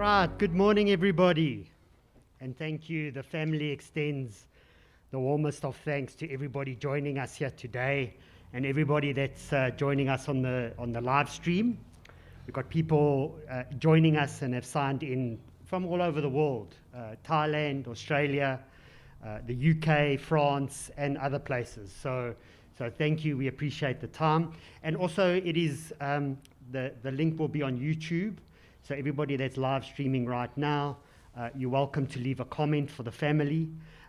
Right, good morning everybody, and thank you. The family extends the warmest of thanks to everybody joining us here today and everybody that's joining us on the live stream. We've got people joining us and have signed in from all over the world, Thailand, Australia, the UK, France, and other places. So thank you, we appreciate the time. And also it is, the link will be on YouTube. So everybody that's live streaming right now, you're welcome to leave a comment for the family,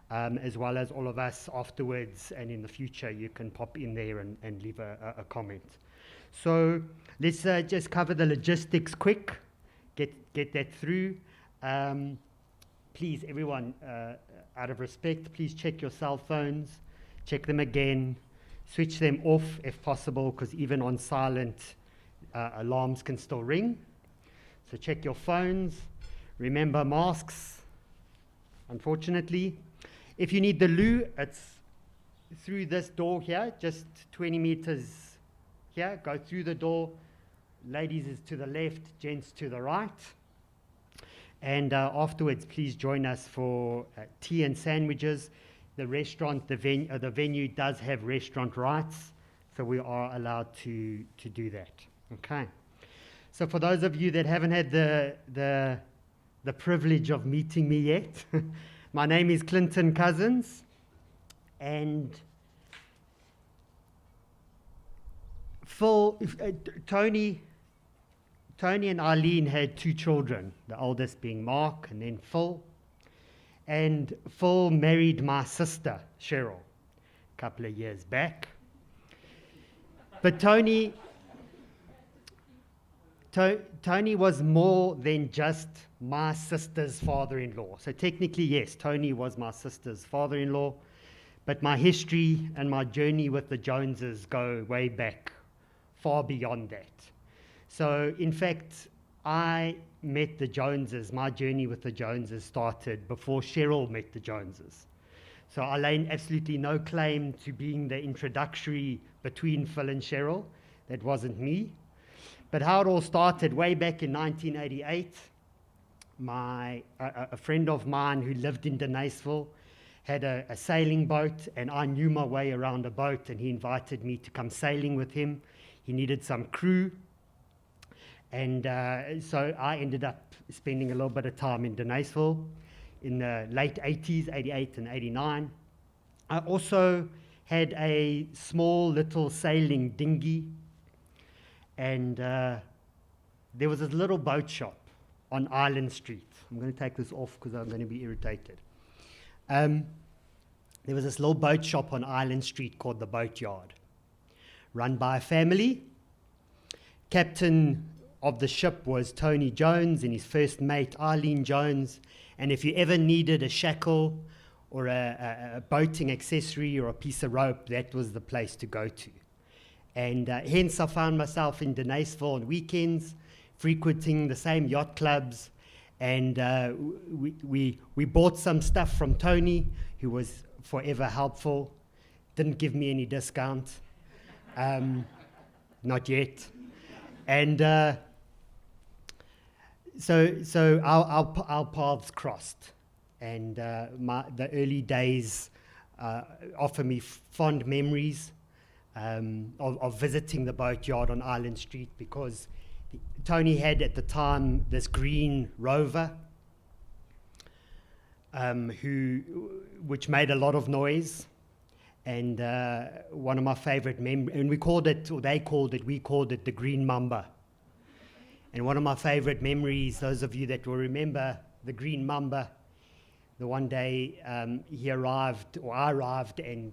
as well as all of us afterwards, and in the future you can pop in there and leave a comment. So let's just cover the logistics quick, get that through. Please, everyone, out of respect, please check your cell phones, check them again, switch them off if possible, because even on silent, alarms can still ring. So check your phones. Remember masks, unfortunately. If you need the loo, it's through this door here, just 20 meters here. Go through the door. Ladies is to the left, gents to the right. And afterwards, please join us for tea and sandwiches. The restaurant, the venue does have restaurant rights, so we are allowed to do that. Okay. So for those of you that haven't had the privilege of meeting me yet, my name is Clinton Cousins, and Tony and Eileen had two children, the oldest being Mark and then Phil. And Phil married my sister, Cheryl, a couple of years back. But Tony was more than just my sister's father-in-law. So technically, yes, Tony was my sister's father-in-law, but my history and my journey with the Joneses go way back, far beyond that. So in fact, I met the Joneses. My journey with the Joneses started before Cheryl met the Joneses. So I lay absolutely no claim to being the introductory between Phil and Cheryl. That wasn't me. But how it all started, way back in 1988, a friend of mine who lived in Denaysville had a sailing boat, and I knew my way around a boat, and he invited me to come sailing with him. He needed some crew, and so I ended up spending a little bit of time in Denaysville in the late 80s, 88 and 89. I also had a small little sailing dinghy, and there was this little boat shop on Island Street. I'm going to take this off because I'm going to be irritated. There was this little boat shop on Island Street called the Boatyard, run by a family. Captain of the ship was Tony Jones and his first mate, Eileen Jones. And if you ever needed a shackle or a boating accessory or a piece of rope, that was the place to go to. And hence I found myself in Denaysville on weekends, frequenting the same yacht clubs. And we bought some stuff from Tony, who was forever helpful. Didn't give me any discount. Not yet. And so our paths crossed. And the early days offer me fond memories of visiting the boatyard on Island Street, because Tony had at the time this green Rover, which made a lot of noise, and one of my favorite and we called it the Green Mamba. And one of my favorite memories, those of you that will remember the Green Mamba, the one day I arrived, and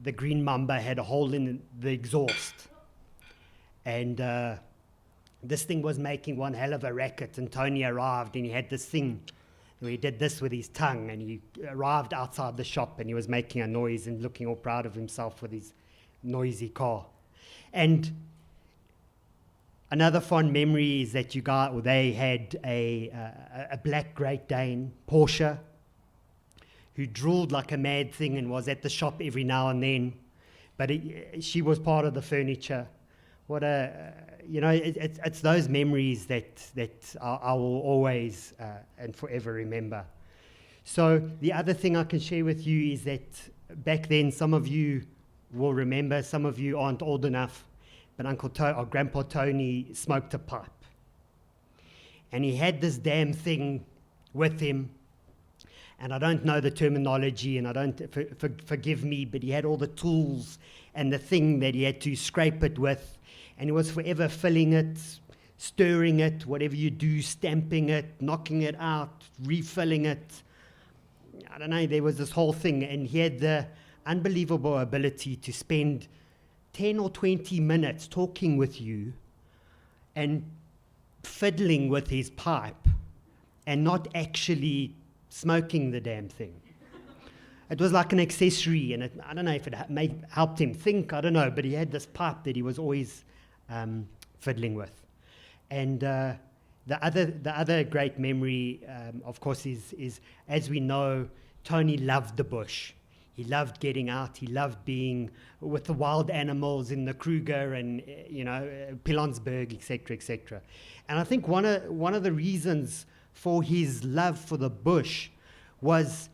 the Green Mamba had a hole in the exhaust. And this thing was making one hell of a racket, and Tony arrived, and he had this thing where he did this with his tongue, and he arrived outside the shop, and he was making a noise and looking all proud of himself with his noisy car. And another fond memory is that they had a black Great Dane, Portia, who drooled like a mad thing and was at the shop every now and then. But she was part of the furniture. what a, it's those memories that I will always and forever remember. So the other thing I can share with you is that back then, some of you will remember, some of you aren't old enough, but or Grandpa Tony smoked a pipe. And he had this damn thing with him, and I don't know the terminology, and I don't, forgive me, but he had all the tools and the thing that he had to scrape it with, and he was forever filling it, stirring it, whatever you do, stamping it, knocking it out, refilling it. I don't know, there was this whole thing, and he had the unbelievable ability to spend 10 or 20 minutes talking with you and fiddling with his pipe and not actually smoking the damn thing. It was like an accessory, and I don't know if it helped him think, I don't know, but he had this pipe that he was always fiddling with. And the other great memory, of course, is, as we know, Tony loved the bush. He loved getting out. He loved being with the wild animals in the Kruger and, Pilansberg, etc., etc. And I think one of the reasons for his love for the bush was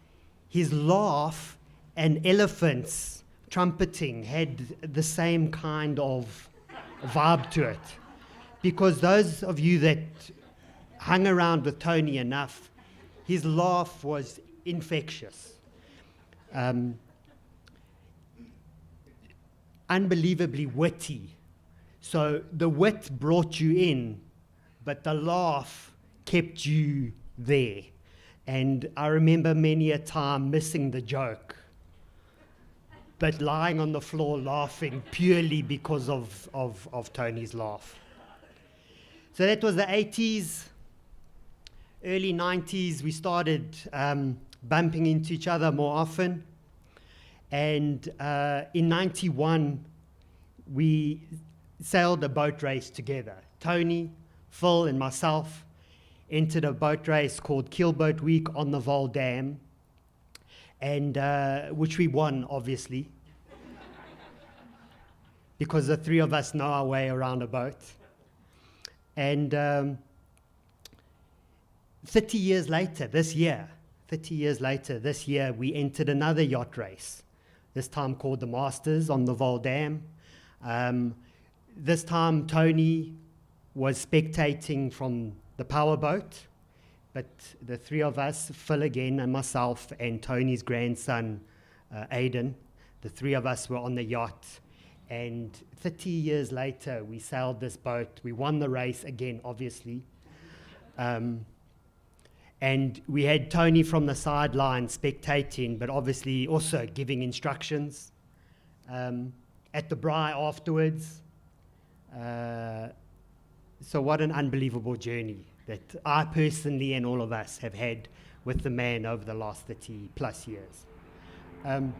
his laugh, and elephants trumpeting had the same kind of vibe to it. Because those of you that hung around with Tony enough, his laugh was infectious. Unbelievably witty. So the wit brought you in, but the laugh kept you there. And I remember many a time missing the joke, but lying on the floor laughing purely because of Tony's laugh. So that was the 80s. Early 90s, we started bumping into each other more often. And in 91, we sailed a boat race together. Tony, Phil, and myself entered a boat race called Keelboat Week on the Vol Dam, and which we won, obviously, because the three of us know our way around a boat. And 30 years later, this year, we entered another yacht race, this time called the Masters on the Vol Dam. This time, Tony was spectating from the powerboat, but the three of us, Phil again and myself and Tony's grandson, Aidan, the three of us were on the yacht. And 30 years later, we sailed this boat. We won the race again, obviously. And we had Tony from the sideline spectating, but obviously also giving instructions. At the braai afterwards. So what an unbelievable journey that I personally and all of us have had with the man over the last 30 plus years. And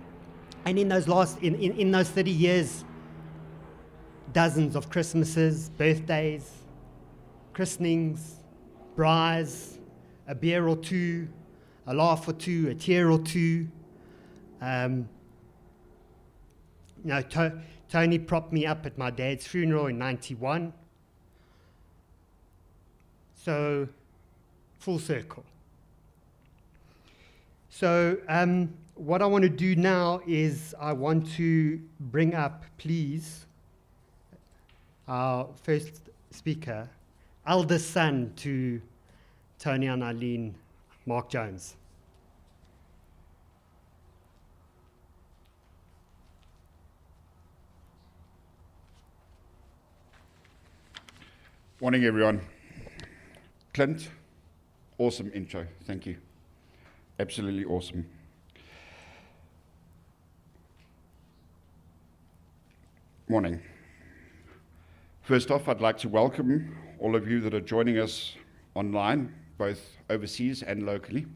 in those in those 30 years, dozens of Christmases, birthdays, christenings, braais, a beer or two, a laugh or two, a tear or two. Tony propped me up at my dad's funeral in 91. So, full circle. So, what I want to do now is I want to bring up, please, our first speaker, eldest son to Tony and Eileen, Mark Jones. Morning, everyone. Clint, awesome intro. Thank you. Absolutely awesome. Morning. First off, I'd like to welcome all of you that are joining us online, both overseas and locally.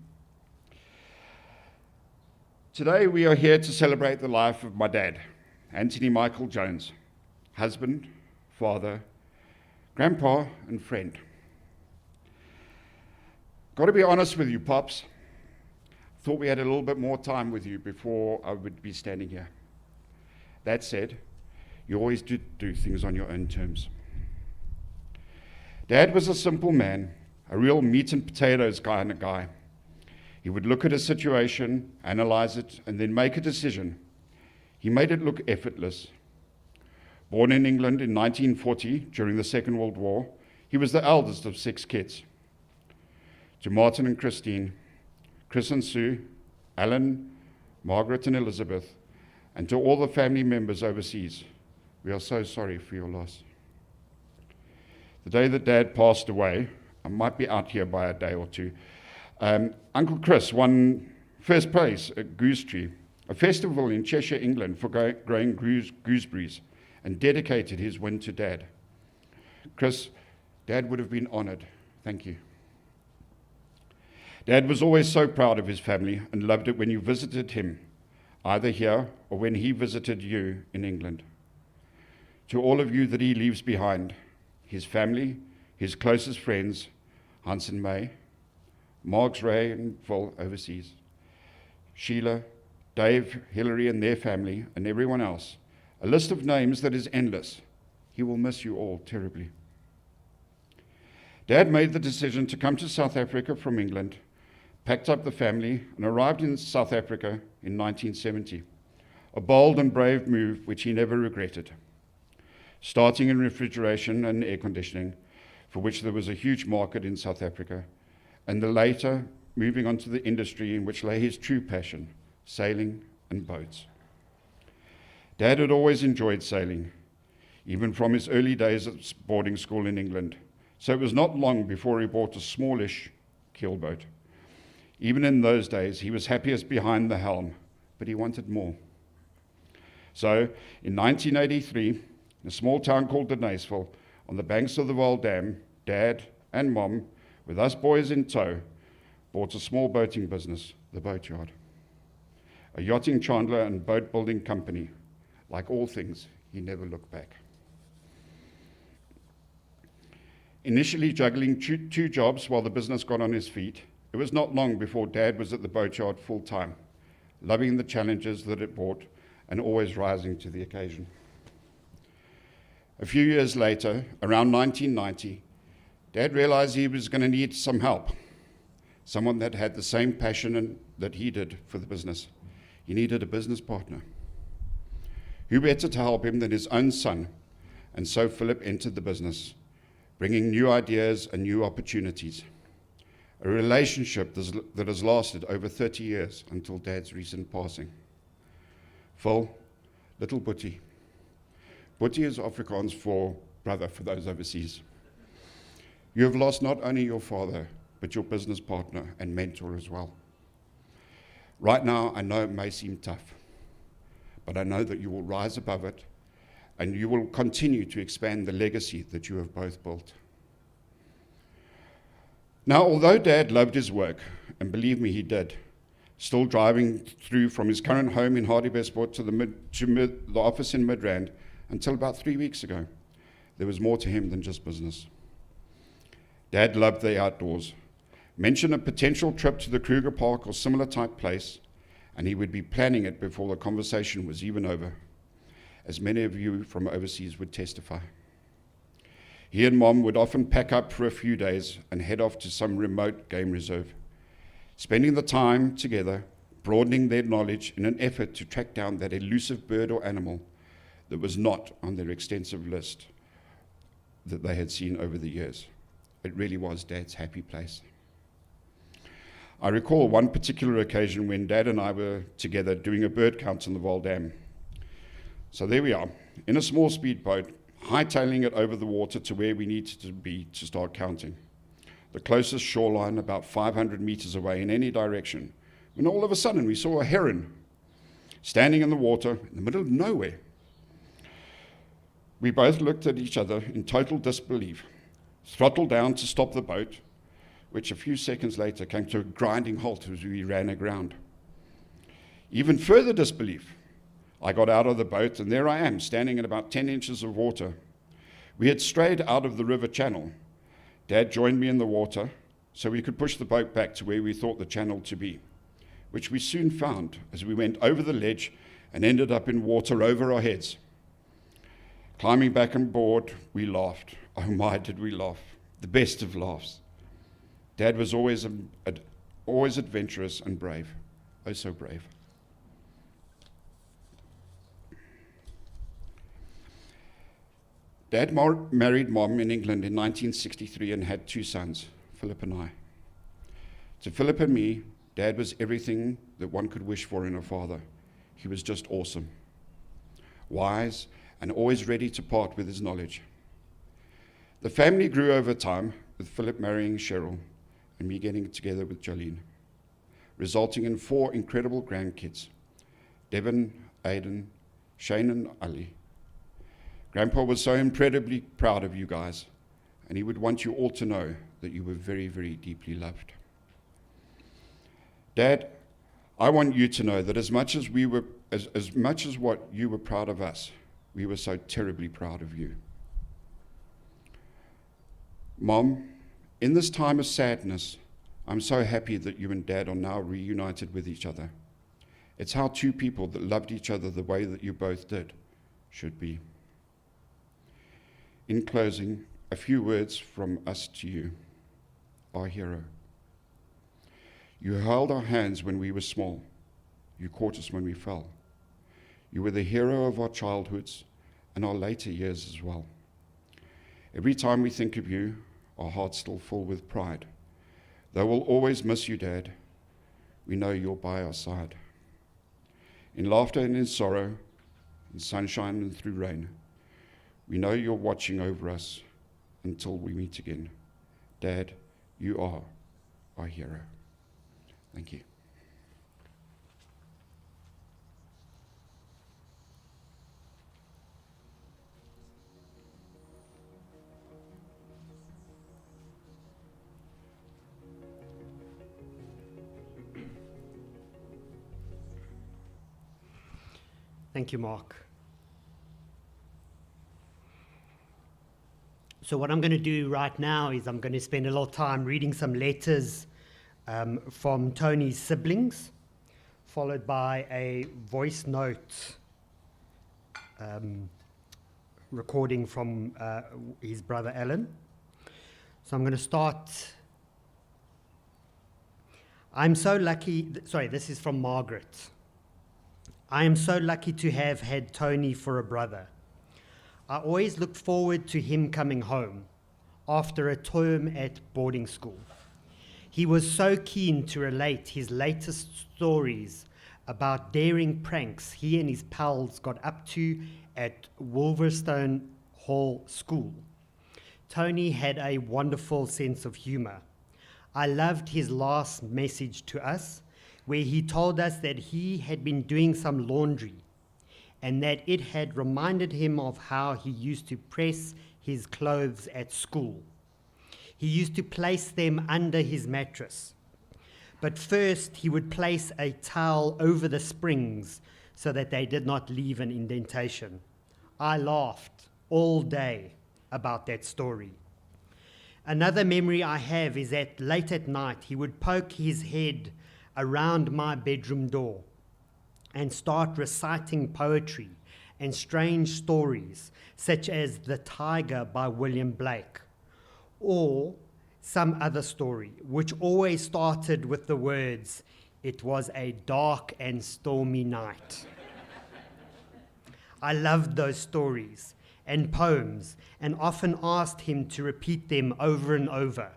Today, we are here to celebrate the life of my dad, Anthony Michael Jones, husband, father, grandpa, and friend. Got to be honest with you, Pops. Thought we had a little bit more time with you before I would be standing here. That said, You always do things on your own terms. Dad was a simple man, a real meat and potatoes kind of guy. He would look at a situation, analyze it, and then make a decision. He made it look effortless. Born in England in 1940 during the Second World War, he was the eldest of 6 kids. To Martin and Christine, Chris and Sue, Alan, Margaret and Elizabeth, and to all the family members overseas, we are so sorry for your loss. The day that Dad passed away, I might be out here by a day or two, Uncle Chris won first place at Goose Tree, a festival in Cheshire, England, for growing gooseberries, and dedicated his win to Dad. Chris, Dad would have been honoured. Thank you. Dad was always so proud of his family and loved it when you visited him, either here or when he visited you in England. To all of you that he leaves behind, his family, his closest friends, Hans and May, Margs, Ray and Phil overseas, Sheila, Dave, Hillary and their family, and everyone else, a list of names that is endless. He will miss you all terribly. Dad made the decision to come to South Africa from England, packed up the family, and arrived in South Africa in 1970. A bold and brave move which he never regretted. Starting in refrigeration and air conditioning, for which there was a huge market in South Africa, and the later moving on to the industry in which lay his true passion, sailing and boats. Dad had always enjoyed sailing, even from his early days at boarding school in England, so it was not long before he bought a smallish keelboat. Even in those days, he was happiest behind the helm, but he wanted more. So, in 1983, in a small town called Denysville, on the banks of the Vaal Dam, Dad and Mom, with us boys in tow, bought a small boating business, the Boatyard. A yachting chandler and boat building company. Like all things, he never looked back. Initially juggling two jobs while the business got on his feet, it was not long before Dad was at the Boatyard full time, loving the challenges that it brought and always rising to the occasion. A few years later, around 1990, Dad realized he was going to need some help, someone that had the same passion that he did for the business. He needed a business partner. Who better to help him than his own son? And so Philip entered the business, bringing new ideas and new opportunities. A relationship that has lasted over 30 years until Dad's recent passing. Phil, little Boetie. Boetie is Afrikaans for brother for those overseas. You have lost not only your father, but your business partner and mentor as well. Right now, I know it may seem tough, but I know that you will rise above it and you will continue to expand the legacy that you have both built. Now, although Dad loved his work, and believe me, he did, still driving through from his current home in Hartbeespoort to the office in Midrand until about 3 weeks ago, there was more to him than just business. Dad loved the outdoors. Mention a potential trip to the Kruger Park or similar type place, and he would be planning it before the conversation was even over, as many of you from overseas would testify. He and Mom would often pack up for a few days and head off to some remote game reserve, spending the time together, broadening their knowledge in an effort to track down that elusive bird or animal that was not on their extensive list that they had seen over the years. It really was Dad's happy place. I recall one particular occasion when Dad and I were together doing a bird count on the Vaal Dam. So there we are, in a small speedboat, hightailing it over the water to where we needed to be to start counting. The closest shoreline about 500 meters away in any direction, when all of a sudden we saw a heron standing in the water in the middle of nowhere. We both looked at each other in total disbelief, throttled down to stop the boat, which a few seconds later came to a grinding halt as we ran aground. Even further disbelief, I got out of the boat and there I am, standing in about 10 inches of water. We had strayed out of the river channel. Dad joined me in the water so we could push the boat back to where we thought the channel to be, which we soon found as we went over the ledge and ended up in water over our heads. Climbing back on board, we laughed. Oh my, did we laugh. The best of laughs. Dad was always adventurous and brave. Oh, so brave. Dad married Mom in England in 1963 and had 2 sons, Philip and I. To Philip and me, Dad was everything that one could wish for in a father. He was just awesome, wise, and always ready to part with his knowledge. The family grew over time, with Philip marrying Cheryl and me getting together with Jolene, resulting in 4 incredible grandkids, Devon, Aidan, Shane, and Ali. Grandpa was so incredibly proud of you guys, and he would want you all to know that you were very, very deeply loved. Dad, I want you to know that as much as what you were proud of us, we were so terribly proud of you. Mom, in this time of sadness, I'm so happy that you and Dad are now reunited with each other. It's how 2 people that loved each other the way that you both did should be. In closing, a few words from us to you, our hero. You held our hands when we were small. You caught us when we fell. You were the hero of our childhoods and our later years as well. Every time we think of you, our hearts still full with pride. Though we'll always miss you, Dad, we know you're by our side. In laughter and in sorrow, in sunshine and through rain, we know you're watching over us until we meet again. Dad, you are our hero. Thank you. Thank you, Mark. So what I'm going to do right now is I'm going to spend a little time reading some letters from Tony's siblings, followed by a voice note recording from his brother Alan. So I'm going to start. I'm so lucky, this is from Margaret. I am so lucky to have had Tony for a brother. I always looked forward to him coming home after a term at boarding school. He was so keen to relate his latest stories about daring pranks he and his pals got up to at Wolverstone Hall School. Tony had a wonderful sense of humor. I loved his last message to us, where he told us that he had been doing some laundry and that it had reminded him of how he used to press his clothes at school. He used to place them under his mattress. But first, he would place a towel over the springs so that they did not leave an indentation. I laughed all day about that story. Another memory I have is that late at night, he would poke his head around my bedroom door and start reciting poetry and strange stories, such as The Tiger by William Blake, or some other story, which always started with the words, "It was a dark and stormy night." I loved those stories and poems and often asked him to repeat them over and over.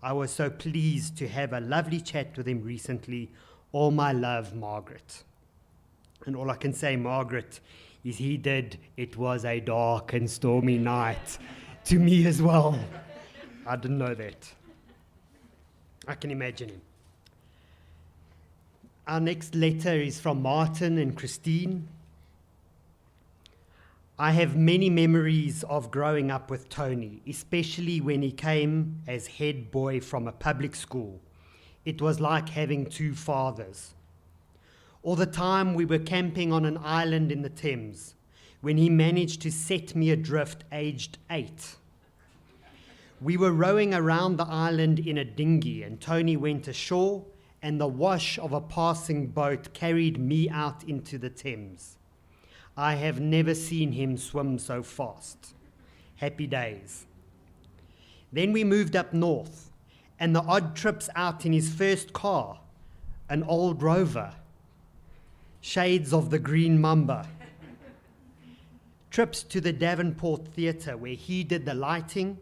I was so pleased to have a lovely chat with him recently. All my love, Margaret. And all I can say, Margaret, is he did "It was a dark and stormy night" to me as well. I didn't know that. I can imagine him. Our next letter is from Martin and Christine. I have many memories of growing up with Tony, especially when he came as head boy from a public school. It was like having 2 fathers. All the time we were camping on an island in the Thames, when he managed to set me adrift aged 8. We were rowing around the island in a dinghy, and Tony went ashore, and the wash of a passing boat carried me out into the Thames. I have never seen him swim so fast. Happy days. Then we moved up north, and the odd trips out in his first car, an old Rover, shades of the Green Mamba. Trips to the Davenport Theatre where he did the lighting,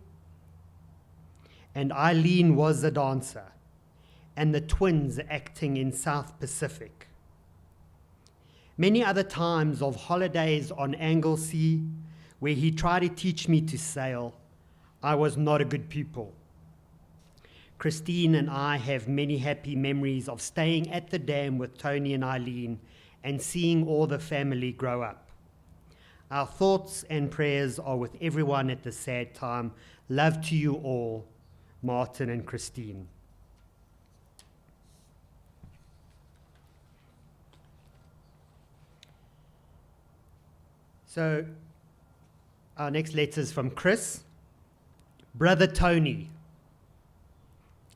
and Eileen was a dancer, and the twins acting in South Pacific. Many other times of holidays on Anglesey, where he tried to teach me to sail. I was not a good pupil. Christine and I have many happy memories of staying at the dam with Tony and Eileen and seeing all the family grow up. Our thoughts and prayers are with everyone at this sad time. Love to you all, Martin and Christine. So our next letter is from Chris. Brother Tony,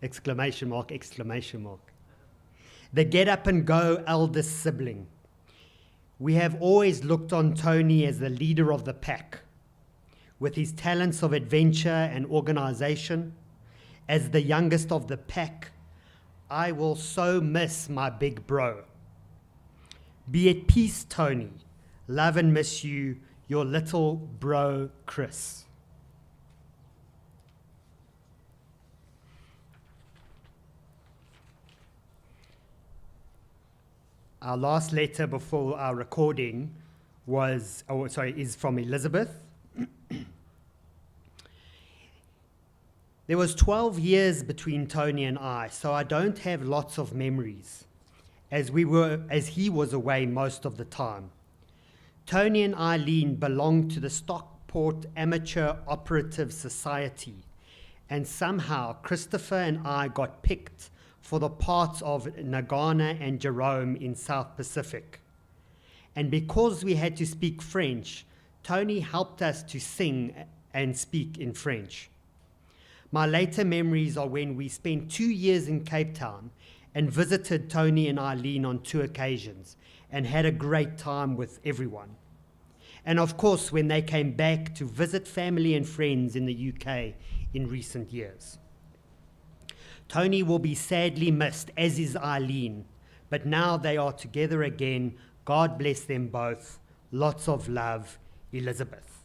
exclamation mark, exclamation mark. The get up and go eldest sibling. We have always looked on Tony as the leader of the pack, with his talents of adventure and organization. As the youngest of the pack, I will so miss my big bro. Be at peace, Tony. Love and miss you, your little bro, Chris. Our last letter before our recording is from Elizabeth. There was 12 years between Tony and I, so I don't have lots of memories, as he was away most of the time. Tony and Eileen belonged to the Stockport Amateur Operative Society, and somehow Christopher and I got picked for the parts of Nagana and Jerome in South Pacific. And because we had to speak French, Tony helped us to sing and speak in French. My later memories are when we spent 2 years in Cape Town and visited Tony and Eileen on 2 occasions and had a great time with everyone. And of course, when they came back to visit family and friends in the UK in recent years. Tony will be sadly missed, as is Eileen, but now they are together again. God bless them both. Lots of love, Elizabeth.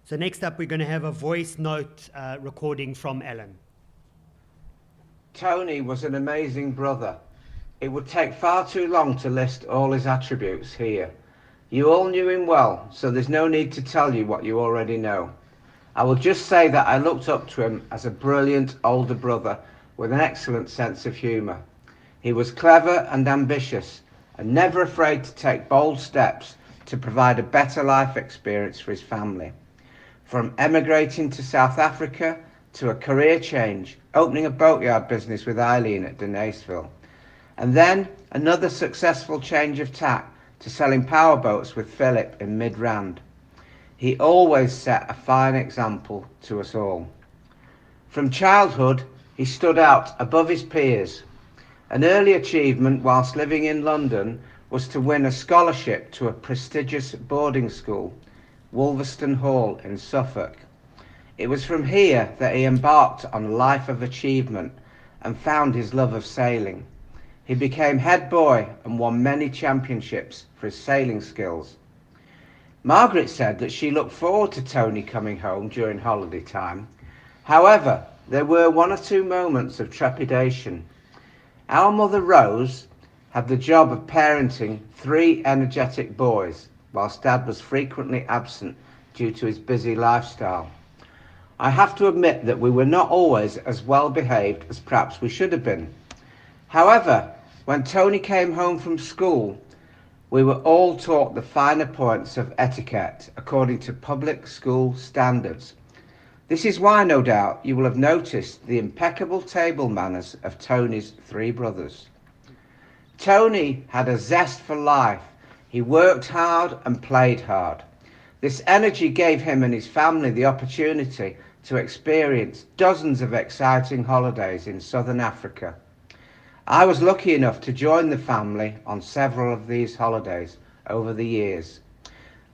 So next up, we're going to have a voice note recording from Alan. Tony was an amazing brother. It would take far too long to list all his attributes here. You all knew him well, so there's no need to tell you what you already know. I will just say that I looked up to him as a brilliant older brother with an excellent sense of humour. He was clever and ambitious, and never afraid to take bold steps to provide a better life experience for his family. From emigrating to South Africa to a career change, opening a boatyard business with Eileen at Denaysville, and then another successful change of tack to selling powerboats with Philip in Midrand. He always set a fine example to us all. From childhood, he stood out above his peers. An early achievement whilst living in London was to win a scholarship to a prestigious boarding school, Wolverston Hall in Suffolk. It was from here that he embarked on a life of achievement and found his love of sailing. He became head boy and won many championships for his sailing skills. Margaret said that she looked forward to Tony coming home during holiday time. However, there were 1 or 2 moments of trepidation. Our mother Rose had the job of parenting 3 energetic boys, whilst Dad was frequently absent due to his busy lifestyle. I have to admit that we were not always as well behaved as perhaps we should have been. However, when Tony came home from school, we were all taught the finer points of etiquette according to public school standards. This is why, no doubt, you will have noticed the impeccable table manners of Tony's 3 brothers. Tony had a zest for life. He worked hard and played hard. This energy gave him and his family the opportunity to experience dozens of exciting holidays in southern Africa. I was lucky enough to join the family on several of these holidays over the years.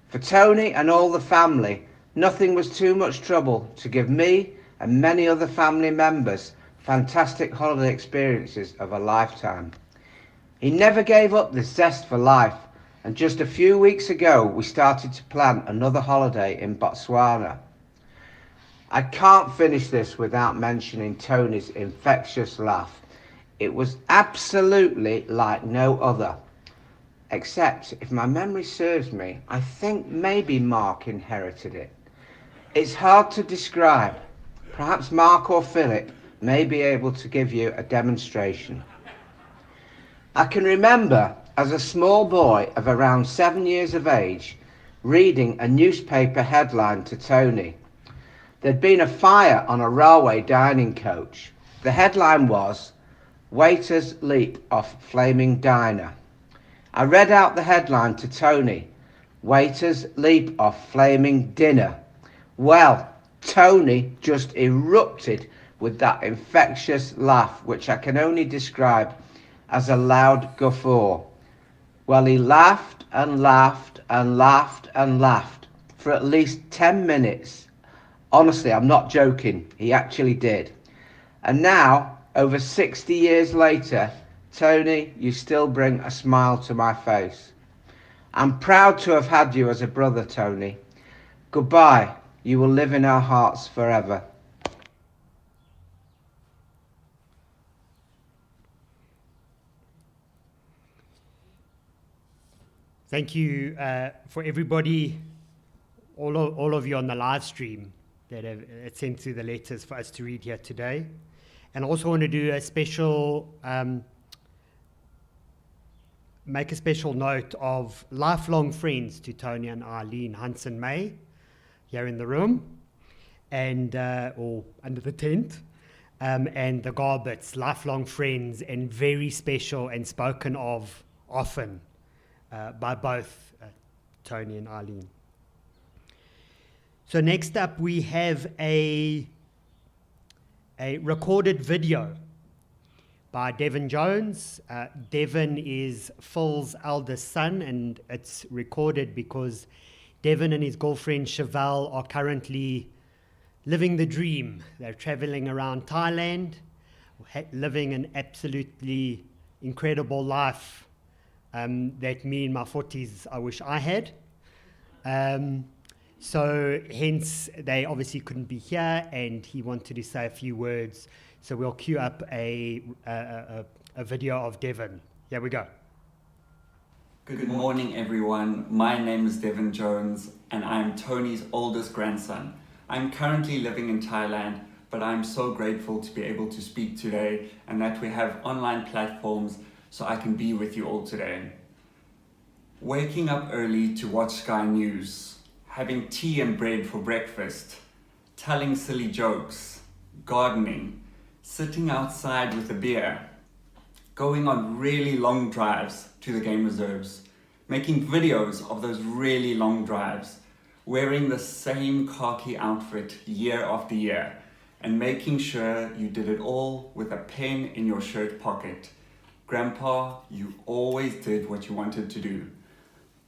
For Tony and all the family, nothing was too much trouble to give me and many other family members fantastic holiday experiences of a lifetime. He never gave up the zest for life, and just a few weeks ago we started to plan another holiday in Botswana. I can't finish this without mentioning Tony's infectious laugh. It was absolutely like no other. Except, if my memory serves me, I think maybe Mark inherited it. It's hard to describe. Perhaps Mark or Philip may be able to give you a demonstration. I can remember, as a small boy of around 7 years of age, reading a newspaper headline to Tony. There'd been a fire on a railway dining coach. The headline was, "Waiters leap off flaming diner." I read out the headline to Tony, "Waiters leap off flaming dinner." Well, Tony just erupted with that infectious laugh, which I can only describe as a loud guffaw. Well, he laughed and laughed and laughed and laughed for at least 10 minutes. Honestly, I'm not joking, he actually did. And now, over 60 years later, Tony, you still bring a smile to my face. I'm proud to have had you as a brother, Tony. Goodbye. You will live in our hearts forever. Thank you for everybody, all of you on the live stream that have sent through the letters for us to read here today. And I also want to do a special make a special note of lifelong friends to Tony and Eileen Hansen May here in the room and or under the tent, and the Garbets, lifelong friends and very special and spoken of often by both Tony and Eileen. So next up we have a recorded video by Devon Jones. Devon is Phil's eldest son, and it's recorded because Devon and his girlfriend Chevelle are currently living the dream. They're traveling around Thailand, living an absolutely incredible life that me in my 40s I wish I had. So hence they obviously couldn't be here, and he wanted to say a few words. So we'll queue up a video of Devon. Here we go. Good morning, everyone. My name is Devon Jones, and I'm Tony's oldest grandson. I'm currently living in Thailand, but I'm so grateful to be able to speak today and that we have online platforms so I can be with you all today. Waking up early to watch Sky News, having tea and bread for breakfast, telling silly jokes, gardening, sitting outside with a beer, going on really long drives to the game reserves, making videos of those really long drives, wearing the same khaki outfit year after year, and making sure you did it all with a pen in your shirt pocket. Grandpa, you always did what you wanted to do.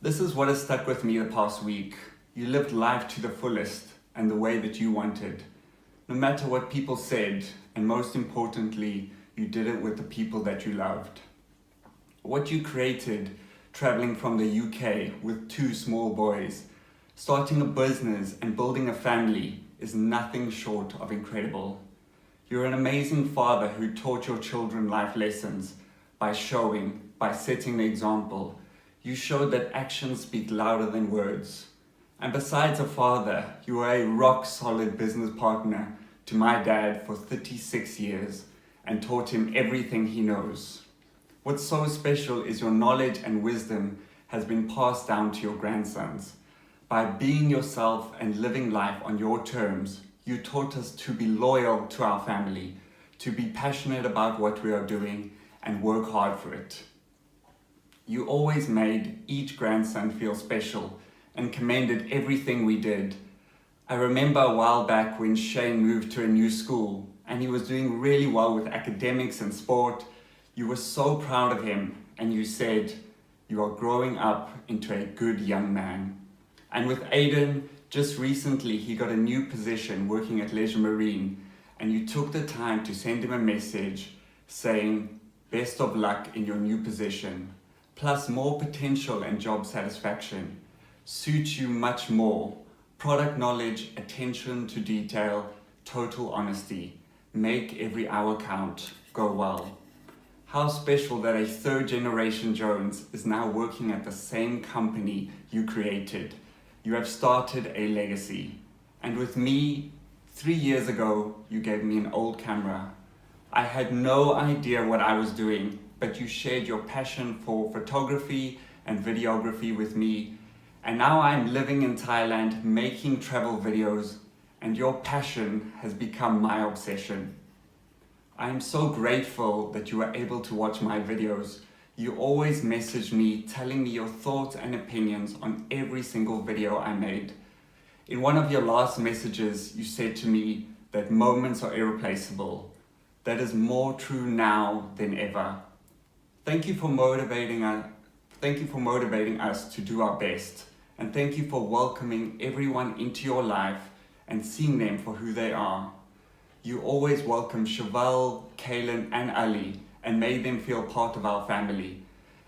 This is what has stuck with me the past week. You lived life to the fullest and the way that you wanted. No matter what people said, and most importantly, you did it with the people that you loved. What you created, traveling from the UK with 2 small boys, starting a business and building a family, is nothing short of incredible. You're an amazing father who taught your children life lessons by showing, by setting the example. You showed that actions speak louder than words. And besides a father, you are a rock-solid business partner to my dad for 36 years and taught him everything he knows. What's so special is your knowledge and wisdom has been passed down to your grandsons. By being yourself and living life on your terms, you taught us to be loyal to our family, to be passionate about what we are doing and work hard for it. You always made each grandson feel special and commended everything we did. I remember a while back when Shane moved to a new school and he was doing really well with academics and sport. You were so proud of him and you said, You are growing up into a good young man. And with Aiden, just recently he got a new position working at Leisure Marine, and you took the time to send him a message saying, best of luck in your new position, plus more potential and job satisfaction. Suits you much more. Product knowledge, attention to detail, total honesty. Make every hour count. Go well. How special that a third generation Jones is now working at the same company you created. You have started a legacy. And with me, 3 years ago, you gave me an old camera. I had no idea what I was doing, but you shared your passion for photography and videography with me. And now I'm living in Thailand, making travel videos, and your passion has become my obsession. I am so grateful that you were able to watch my videos. You always message me, telling me your thoughts and opinions on every single video I made. In one of your last messages, you said to me that moments are irreplaceable. That is more true now than ever. Thank you for motivating us to do our best. And thank you for welcoming everyone into your life and seeing them for who they are. You always welcome Chevelle, Kaylin, and Ali and made them feel part of our family.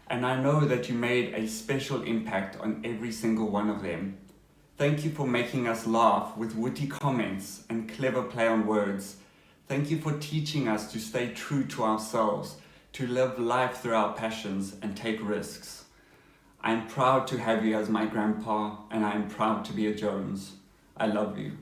And I know that you made a special impact on every single one of them. Thank you for making us laugh with witty comments and clever play on words. Thank you for teaching us to stay true to ourselves, to live life through our passions and take risks. I am proud to have you as my grandpa, and I am proud to be a Jones. I love you.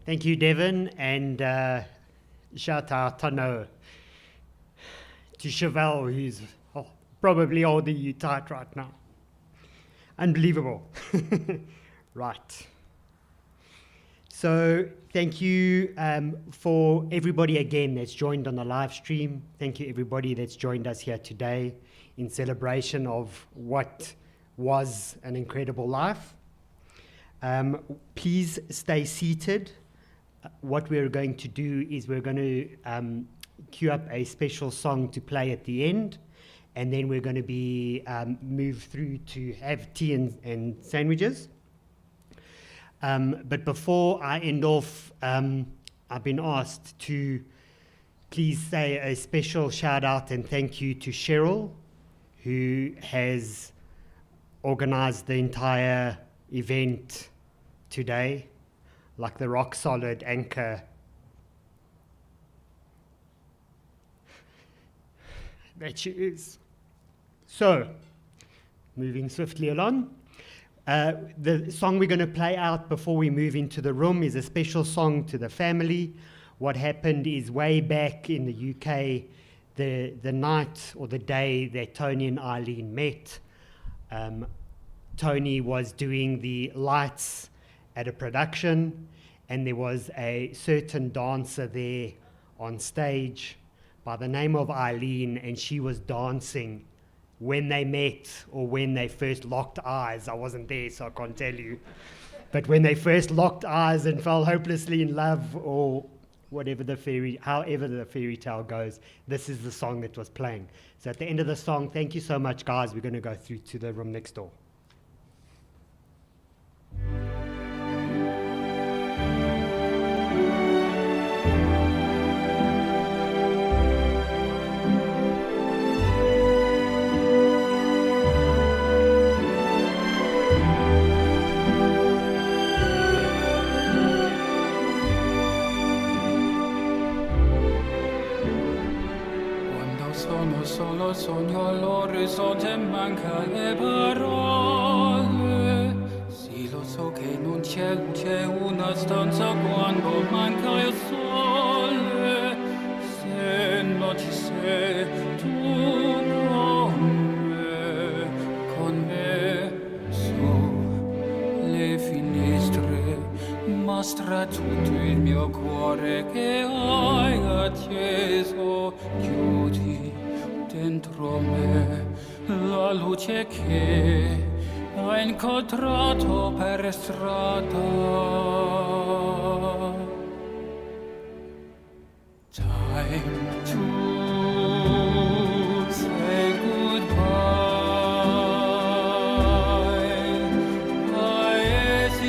Thank you, Devin, and shout out to Chevelle, who's probably holding you tight right now. Unbelievable. Right. So thank you for everybody again that's joined on the live stream. Thank you everybody that's joined us here today in celebration of what was an incredible life. Please stay seated. What we're going to do is we're going to queue up a special song to play at the end, and then we're going to be moved through to have tea and sandwiches. But before I end off, I've been asked to please say a special shout out and thank you to Cheryl, who has organized the entire event today, like the rock solid anchor that she is. So, moving swiftly along. The song we're going to play out before we move into the room is a special song to the family. What happened is way back in the UK, the night or the day that Tony and Eileen met, Tony was doing the lights at a production, and there was a certain dancer there on stage by the name of Eileen, and she was dancing when they met or when they first locked eyes. I wasn't there, so I can't tell you. But when they first locked eyes and fell hopelessly in love, or however the fairy tale goes, this is the song that was playing. So at the end of the song, thank you so much, guys. We're going to go through to the room next door. Sogno all'orizzonte manca le parole. Sì, lo so che non c'è una stanza quando manca il sole. Se non ci sei tu con me su le finestre, mostra tutto il mio cuore che hai acceso. Chiudi dentro me la luce che ha incontrato per strada. Time to say goodbye. Paesi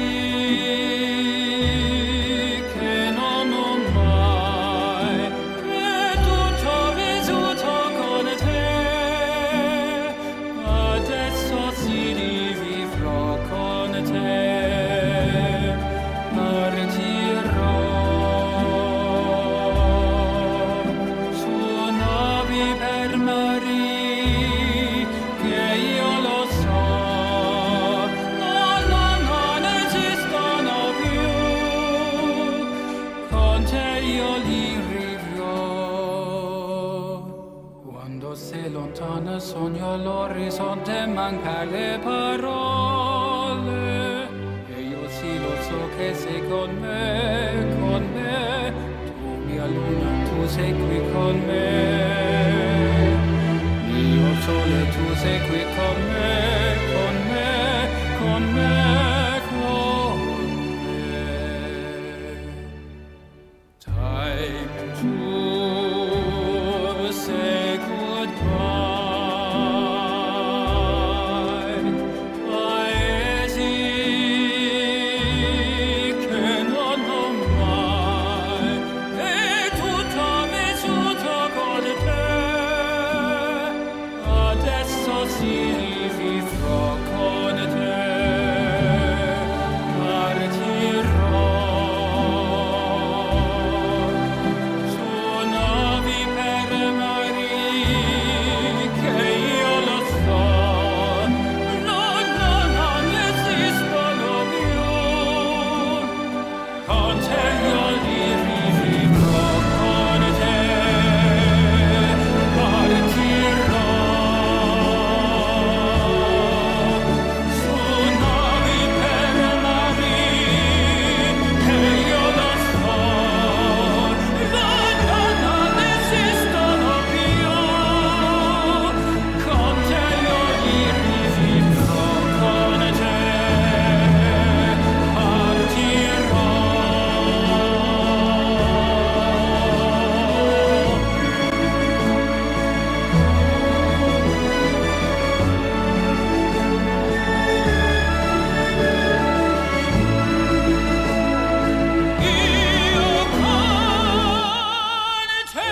che non ho mai, e tutto vissuto con te. Adesso si rivivrò con te. Partirò su navi per mari che io lo so non esistono più. Con te io li rivivrò. Quando sei lontana sogno all'orizzonte, manca le parole. E io sì lo so che sei con me, con me. Tu mia luna, tu sei qui con me. Mio sole, tu sei qui con me, con me, con me, con me. Time to say goodbye. Paesi che non ho mai, e tutto vissuto con te. Adesso si rivivrò con te. Partirò su navi per mari che io lo so non esistono più. Con te io li rivivrò con te. Partirò su navi per mari che io lo so non esistono più. Con te io li rivivrò con te. Partirò. Io con te.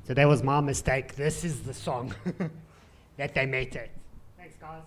So that was my mistake. This is the song that they made it. Thanks, guys.